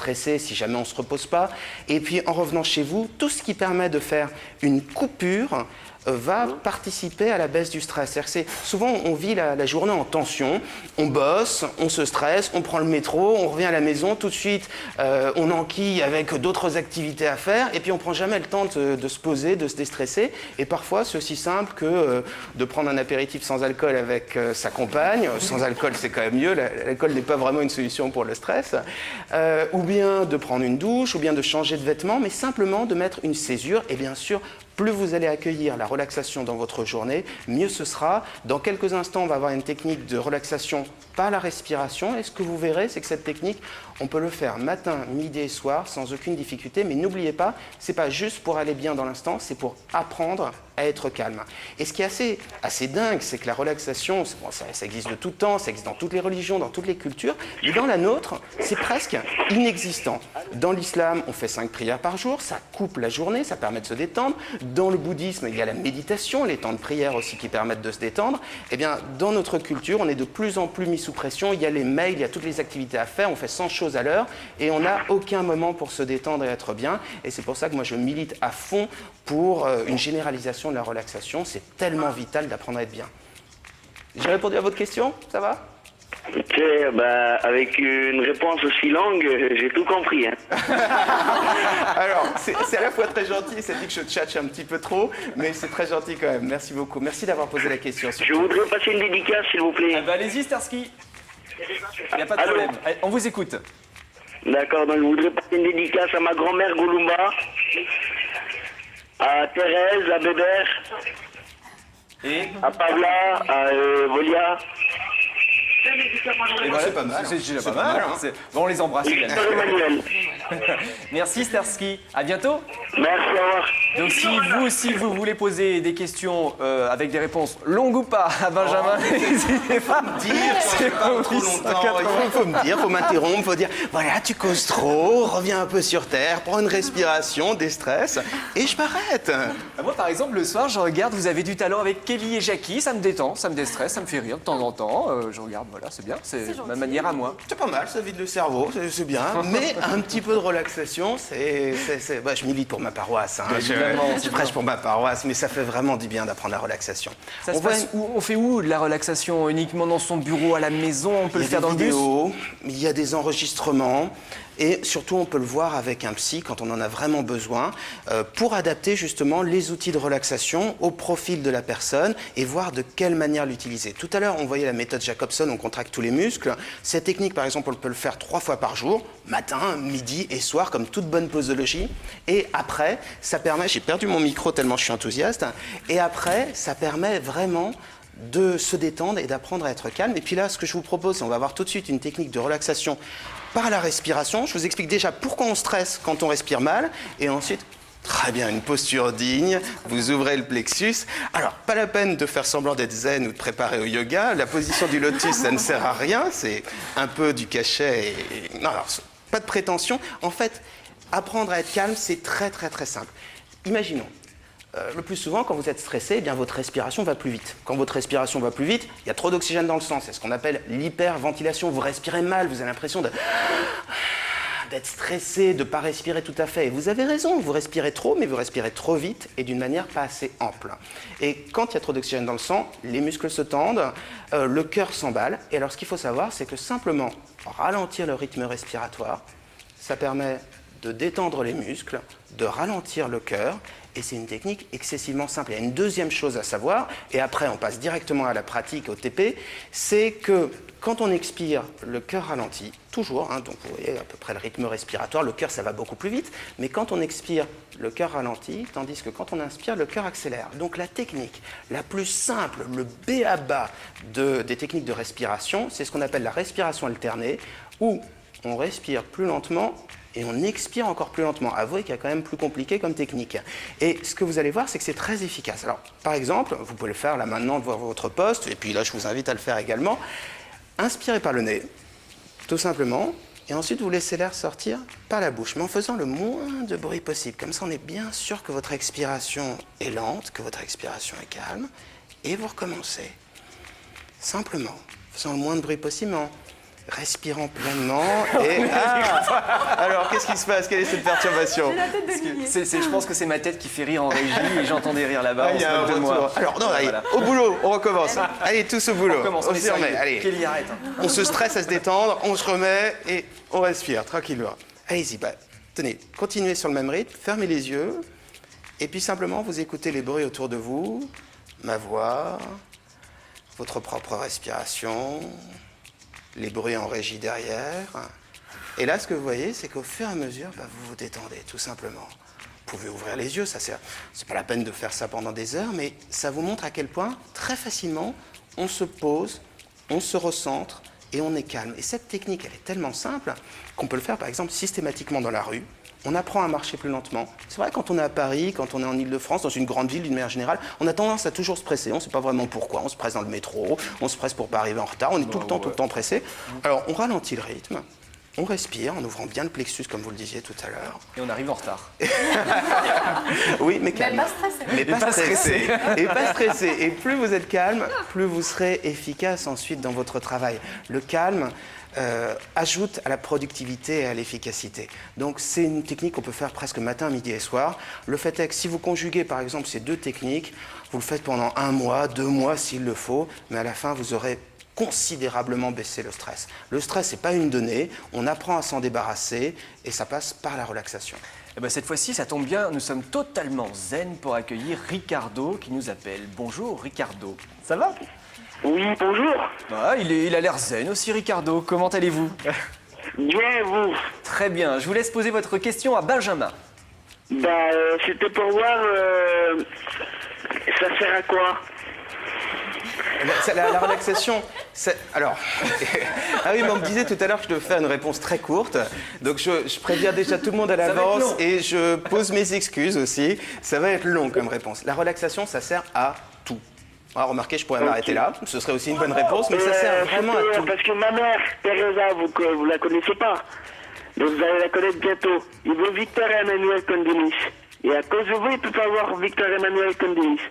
stresser si jamais on ne se repose pas. Et puis en revenant chez vous, tout ce qui permet de faire une coupure va participer à la baisse du stress. C'est-à-dire que souvent, on vit la journée en tension, on bosse, on se stresse, on prend le métro, on revient à la maison, tout de suite, on enquille avec d'autres activités à faire, et puis on ne prend jamais le temps de se poser, de se déstresser. Et parfois, c'est aussi simple que de prendre un apéritif sans alcool avec sa compagne. Sans alcool, c'est quand même mieux, l'alcool n'est pas vraiment une solution pour le stress. Ou bien de prendre une douche, ou bien de changer de vêtements, mais simplement de mettre une césure, et bien sûr, plus vous allez accueillir la relaxation dans votre journée, mieux ce sera. Dans quelques instants, on va avoir une technique de relaxation par la respiration. Et ce que vous verrez, c'est que cette technique, on peut le faire matin, midi et soir sans aucune difficulté. Mais n'oubliez pas, ce n'est pas juste pour aller bien dans l'instant, c'est pour apprendre à être calme. Et ce qui est assez dingue, c'est que la relaxation, bon, ça existe de tout temps, ça existe dans toutes les religions, dans toutes les cultures, mais dans la nôtre, c'est presque inexistant. Dans l'islam, on fait 5 prières par jour, ça coupe la journée, ça permet de se détendre. Dans le bouddhisme, il y a la méditation, les temps de prière aussi qui permettent de se détendre. Eh bien, dans notre culture, on est de plus en plus mis sous pression. Il y a les mails, il y a toutes les activités à faire, on fait 100 choses à l'heure et on n'a aucun moment pour se détendre et être bien. Et c'est pour ça que moi, je milite à fond pour une généralisation de la relaxation. C'est tellement vital d'apprendre à être bien. J'ai répondu à votre question, ça va ? Ok, avec une réponse aussi longue, j'ai tout compris. Hein. Alors, c'est à la fois très gentil, ça dit que je tchatche un petit peu trop, mais c'est très gentil quand même. Merci beaucoup. Merci d'avoir posé la question. Je voudrais passer une dédicace, s'il vous plaît. Allez-y, Starsky. Il n'y a pas de problème. Allez, on vous écoute. D'accord, donc je voudrais passer une dédicace à ma grand-mère Gouloumba, à Thérèse, à Bébert, Et à Pavla, à Volia. Et voilà, c'est pas mal. C'est déjà pas mal. Hein. Bon, on les embrasse également. Emmanuel. Merci Starsky. À bientôt. Merci, au revoir. Donc si vous aussi vous voulez poser des questions avec des réponses longues ou pas à Benjamin, n'hésitez pas. C'est pas trop longtemps. Il faut me dire, il faut m'interrompre, il faut dire voilà, tu causes trop, reviens un peu sur terre, prends une respiration, déstresse, et je m'arrête. Moi par exemple le soir je regarde, vous avez du talent avec Kelly et Jackie, ça me détend, ça me déstresse, ça me fait rire de temps en temps. Je regarde, voilà, c'est bien, c'est ma manière à moi. C'est pas mal, ça vide le cerveau, c'est bien, mais un petit peu de relaxation, je milite pour ma paroisse. Hein. Je prêche pour ma paroisse, mais ça fait vraiment du bien d'apprendre la relaxation. Ça se passe on fait où de la relaxation? Uniquement dans son bureau, à la maison? On peut le faire dans le bus? Il y a des enregistrements. Et surtout, on peut le voir avec un psy quand on en a vraiment besoin pour adapter justement les outils de relaxation au profil de la personne et voir de quelle manière l'utiliser. Tout à l'heure, on voyait la méthode Jacobson, on contracte tous les muscles. Cette technique, par exemple, on peut le faire 3 fois par jour, matin, midi et soir, comme toute bonne posologie. Et après, ça permet, j'ai perdu mon micro tellement je suis enthousiaste, et après, ça permet vraiment de se détendre et d'apprendre à être calme. Et puis là, ce que je vous propose, c'est on va voir tout de suite une technique de relaxation par la respiration. Je vous explique déjà pourquoi on stresse quand on respire mal. Et ensuite, très bien, une posture digne. Vous ouvrez le plexus. Alors, pas la peine de faire semblant d'être zen ou de préparer au yoga. La position du lotus, ça ne sert à rien. C'est un peu du cachet. Non, alors, pas de prétention. En fait, apprendre à être calme, c'est très, très, très simple. Imaginons. Le plus souvent, quand vous êtes stressé, eh bien, votre respiration va plus vite. Quand votre respiration va plus vite, il y a trop d'oxygène dans le sang. C'est ce qu'on appelle l'hyperventilation. Vous respirez mal, vous avez l'impression d'être stressé, de ne pas respirer tout à fait. Et vous avez raison, vous respirez trop, mais vous respirez trop vite et d'une manière pas assez ample. Et quand il y a trop d'oxygène dans le sang, les muscles se tendent, le cœur s'emballe. Et alors, ce qu'il faut savoir, c'est que simplement ralentir le rythme respiratoire, ça permet de détendre les muscles, de ralentir le cœur. Et c'est une technique excessivement simple. Il y a une deuxième chose à savoir, et après on passe directement à la pratique, au TP, c'est que quand on expire, le cœur ralentit, toujours, hein, donc vous voyez à peu près le rythme respiratoire, le cœur ça va beaucoup plus vite, mais quand on expire, le cœur ralentit, tandis que quand on inspire, le cœur accélère. Donc la technique la plus simple, le b.a.-ba des techniques de respiration, c'est ce qu'on appelle la respiration alternée, où on respire plus lentement, et on expire encore plus lentement. Avouez qu'il y a quand même plus compliqué comme technique. Et ce que vous allez voir, c'est que c'est très efficace. Alors, par exemple, vous pouvez le faire là maintenant devant votre poste, et puis là, je vous invite à le faire également. Inspirez par le nez, tout simplement, et ensuite vous laissez l'air sortir par la bouche, mais en faisant le moins de bruit possible. Comme ça, on est bien sûr que votre expiration est lente, que votre expiration est calme, et vous recommencez. Simplement, faisant le moins de bruit possible, mais en respirant pleinement et... Ah alors, qu'est-ce qui se passe? Quelle est cette perturbation? J'ai la tête de Lilier. Je pense que c'est ma tête qui fait rire en régie et j'entends des rires là-bas. Ah, il y a un retour. Alors, non, allez, au boulot, on recommence. Allez, tous au boulot. On s'y remet. Allez. Kelly, arrête. On se stresse à se détendre, on se remet et on respire tranquillement. Allez-y, tenez, continuez sur le même rythme, fermez les yeux et puis simplement vous écoutez les bruits autour de vous, ma voix, votre propre respiration, les bruits en régie derrière. Et là, ce que vous voyez, c'est qu'au fur et à mesure, vous vous détendez, tout simplement. Vous pouvez ouvrir les yeux, c'est pas la peine de faire ça pendant des heures, mais ça vous montre à quel point, très facilement, on se pose, on se recentre et on est calme. Et cette technique, elle est tellement simple qu'on peut le faire, par exemple, systématiquement dans la rue. On apprend à marcher plus lentement. C'est vrai, quand on est à Paris, quand on est en Île-de-France, dans une grande ville d'une manière générale, on a tendance à toujours se presser. On ne sait pas vraiment pourquoi. On se presse dans le métro, on se presse pour pas arriver en retard. On est tout le temps pressé. Alors, on ralentit le rythme. On respire en ouvrant bien le plexus, comme vous le disiez tout à l'heure. Et on arrive en retard. Oui, mais calme. Mais pas stressé. Mais pas stressé. Et pas stressé. Et plus vous êtes calme, plus vous serez efficace ensuite dans votre travail. Le calme ajoute à la productivité et à l'efficacité. Donc c'est une technique qu'on peut faire presque matin, midi et soir. Le fait est que si vous conjuguez par exemple ces deux techniques, vous le faites pendant 1 mois, 2 mois s'il le faut, mais à la fin vous aurez considérablement baissé le stress. Le stress, c'est pas une donnée, on apprend à s'en débarrasser et ça passe par la relaxation. Eh ben, cette fois-ci, ça tombe bien, nous sommes totalement zen pour accueillir Ricardo qui nous appelle. Bonjour Ricardo. Ça va? Oui, bonjour. Il a l'air zen aussi Ricardo. Comment allez-vous? Bien, vous. Très bien, je vous laisse poser votre question à Benjamin. C'était pour voir, ça sert à quoi? La relaxation, alors, ah oui, mais on me disait tout à l'heure que je devais faire une réponse très courte, donc je préviens déjà tout le monde à l'avance et je pose mes excuses aussi, ça va être long comme réponse. La relaxation, ça sert à tout. Alors, remarquez, je pourrais m'arrêter là, ce serait aussi une bonne réponse, mais ça sert vraiment à tout. Parce que ma mère, Teresa, vous la connaissez pas, donc vous allez la connaître bientôt. Il veut Victor Emmanuel Condelis. Et à cause de vous, il ne peut pas avoir Victor Emmanuel Condelis.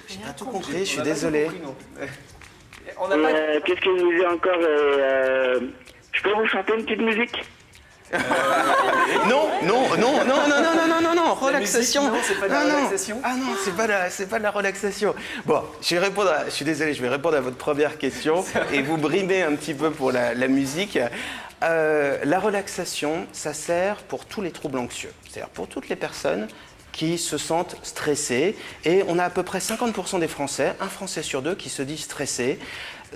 J'ai pas tout compris, je suis désolé. Qu'est-ce que je vous ai encore je peux vous chanter une petite musique? Non, relaxation. Non, c'est pas de la relaxation. Ah non, c'est pas de la relaxation. Bon, je suis désolé, je vais répondre à votre première question et vous brimer un petit peu pour la musique. La relaxation, ça sert pour tous les troubles anxieux, c'est-à-dire pour toutes les personnes qui se sentent stressés. Et on a à peu près 50% des Français, un Français sur 2, qui se dit stressé.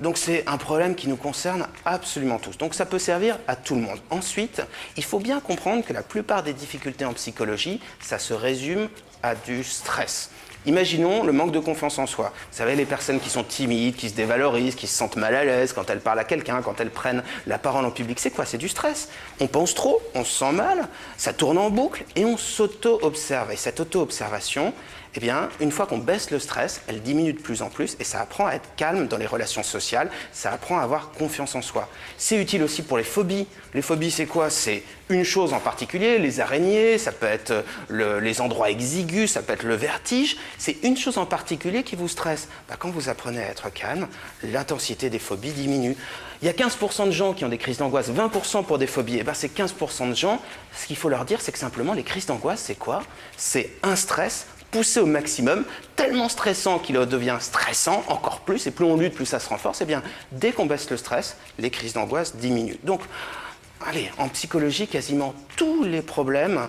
Donc c'est un problème qui nous concerne absolument tous. Donc ça peut servir à tout le monde. Ensuite, il faut bien comprendre que la plupart des difficultés en psychologie, ça se résume à du stress. Imaginons le manque de confiance en soi. Vous savez, les personnes qui sont timides, qui se dévalorisent, qui se sentent mal à l'aise quand elles parlent à quelqu'un, quand elles prennent la parole en public, c'est quoi? C'est du stress. On pense trop, on se sent mal, ça tourne en boucle et on s'auto-observe. Et cette auto-observation, eh bien, une fois qu'on baisse le stress, elle diminue de plus en plus et ça apprend à être calme dans les relations sociales, ça apprend à avoir confiance en soi. C'est utile aussi pour les phobies. Les phobies, c'est quoi? C'est une chose en particulier, les araignées, ça peut être les endroits exigus, ça peut être le vertige. C'est une chose en particulier qui vous stresse. Quand vous apprenez à être calme, l'intensité des phobies diminue. Il y a 15% de gens qui ont des crises d'angoisse, 20% pour des phobies. Et ces 15% de gens, ce qu'il faut leur dire, c'est que simplement les crises d'angoisse, c'est quoi? C'est un stress poussé au maximum, tellement stressant qu'il devient stressant encore plus, et plus on lutte, plus ça se renforce. Et bien, dès qu'on baisse le stress, les crises d'angoisse diminuent. Donc, allez, en psychologie, quasiment tous les problèmes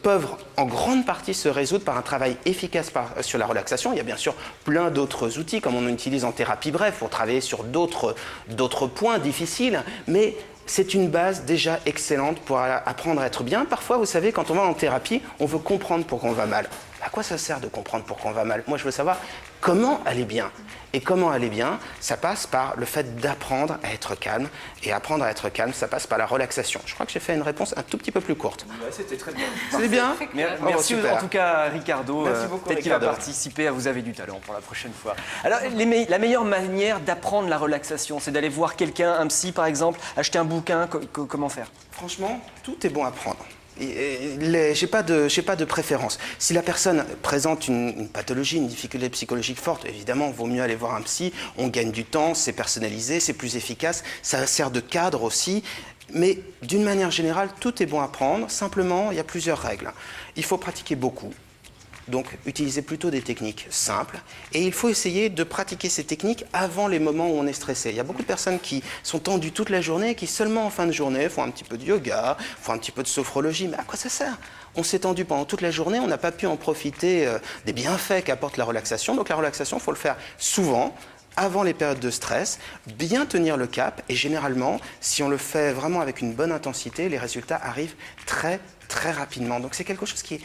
peuvent en grande partie se résoudre par un travail efficace sur la relaxation. Il y a bien sûr plein d'autres outils, comme on utilise en thérapie brève, pour travailler sur d'autres points difficiles, mais c'est une base déjà excellente pour apprendre à être bien. Parfois, vous savez, quand on va en thérapie, on veut comprendre pourquoi on va mal. À quoi ça sert de comprendre pourquoi on va mal? Moi, je veux savoir comment aller bien. Et comment aller bien, ça passe par le fait d'apprendre à être calme. Et apprendre à être calme, ça passe par la relaxation. Je crois que j'ai fait une réponse un tout petit peu plus courte. Ouais, c'était très bien. C'est bien? Merci super. en tout cas Ricardo. Merci beaucoup, peut-être qu'il va Ricardo. participer à Vous avez du talent pour la prochaine fois. Alors, la meilleure manière d'apprendre la relaxation, c'est d'aller voir quelqu'un, un psy par exemple, acheter un bouquin, comment faire? Franchement, tout est bon à prendre. J'ai pas de préférence. Si la personne présente une pathologie, une difficulté psychologique forte, évidemment, il vaut mieux aller voir un psy. On gagne du temps, c'est personnalisé, c'est plus efficace, ça sert de cadre aussi. Mais d'une manière générale, tout est bon à prendre. Simplement, il y a plusieurs règles. Il faut pratiquer beaucoup. Donc, utilisez plutôt des techniques simples. Et il faut essayer de pratiquer ces techniques avant les moments où on est stressé. Il y a beaucoup de personnes qui sont tendues toute la journée et qui seulement en fin de journée font un petit peu de yoga, font un petit peu de sophrologie. Mais à quoi ça sert? On s'est tendu pendant toute la journée, on n'a pas pu en profiter des bienfaits qu'apporte la relaxation. Donc la relaxation, il faut le faire souvent, avant les périodes de stress, bien tenir le cap. Et généralement, si on le fait vraiment avec une bonne intensité, les résultats arrivent très rapidement. Donc c'est quelque chose qui est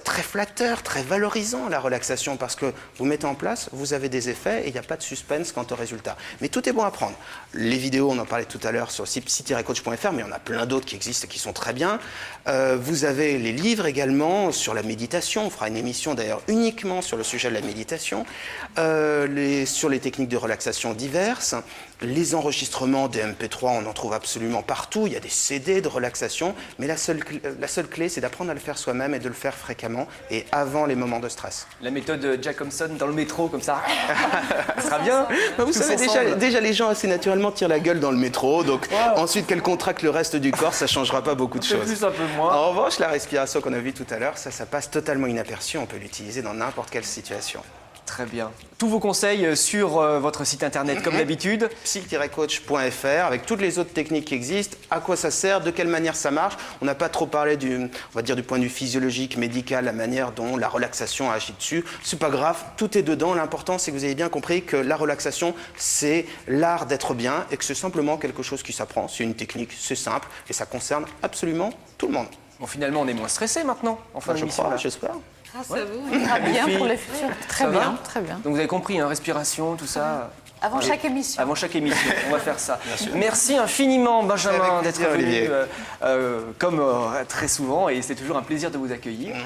très flatteur, très valorisant, la relaxation, parce que vous mettez en place, vous avez des effets et il n'y a pas de suspense quant au résultat. Mais tout est bon à prendre. Les vidéos, on en parlait tout à l'heure sur psy-coach.fr, mais il y en a plein d'autres qui existent et qui sont très bien. Vous avez les livres également sur la méditation. On fera une émission d'ailleurs uniquement sur le sujet de la méditation, sur les techniques de relaxation diverses. Les enregistrements des MP3, on en trouve absolument partout. Il y a des CD de relaxation, mais la seule clé, c'est d'apprendre à le faire soi-même et de le faire fréquemment et avant les moments de stress. La méthode Jacobson dans le métro, comme ça, ça sera bien. Vous savez, déjà, les gens assez naturellement tirent la gueule dans le métro, donc ensuite qu'elles contractent le reste du corps, ça ne changera pas beaucoup de choses. Plus, un peu moins. En revanche, la respiration qu'on a vue tout à l'heure, ça passe totalement inaperçu. On peut l'utiliser dans n'importe quelle situation. Très bien. Tous vos conseils sur votre site internet, comme d'habitude. psy-coach.fr, avec toutes les autres techniques qui existent, à quoi ça sert, de quelle manière ça marche. On n'a pas trop parlé on va dire du point de vue physiologique, médical, la manière dont la relaxation agit dessus. C'est pas grave, tout est dedans. L'important, c'est que vous avez bien compris que la relaxation, c'est l'art d'être bien et que c'est simplement quelque chose qui s'apprend. C'est une technique, c'est simple et ça concerne absolument tout le monde. Bon, finalement, on est moins stressé maintenant, en fin d'émission. J'espère. Grâce à vous, on ira bien pour le futur. Très bien, très bien. Donc vous avez compris, hein, respiration, tout ça. Avant chaque émission. Avant chaque émission, on va faire ça. Merci infiniment, Benjamin, d'être venu comme très souvent, et c'est toujours un plaisir de vous accueillir.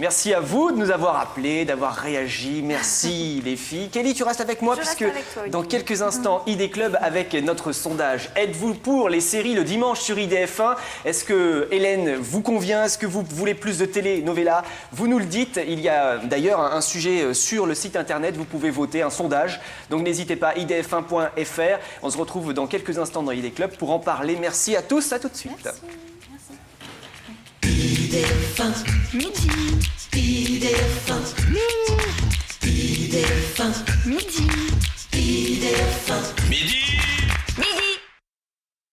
Merci à vous de nous avoir appelés, d'avoir réagi. Merci les filles. Kelly, tu restes avec moi puisque dans quelques instants, ID Club avec notre sondage. Êtes-vous pour les séries le dimanche sur IDF1? Est-ce que Hélène vous convient? Est-ce que vous voulez plus de télé-novela? Vous nous le dites. Il y a d'ailleurs un sujet sur le site internet. Vous pouvez voter un sondage. Donc n'hésitez pas, idf1.fr. On se retrouve dans quelques instants dans ID Club pour en parler. Merci à tous. À tout de suite. Merci. IDF1 midi, IDF1 midi, IDF1 midi.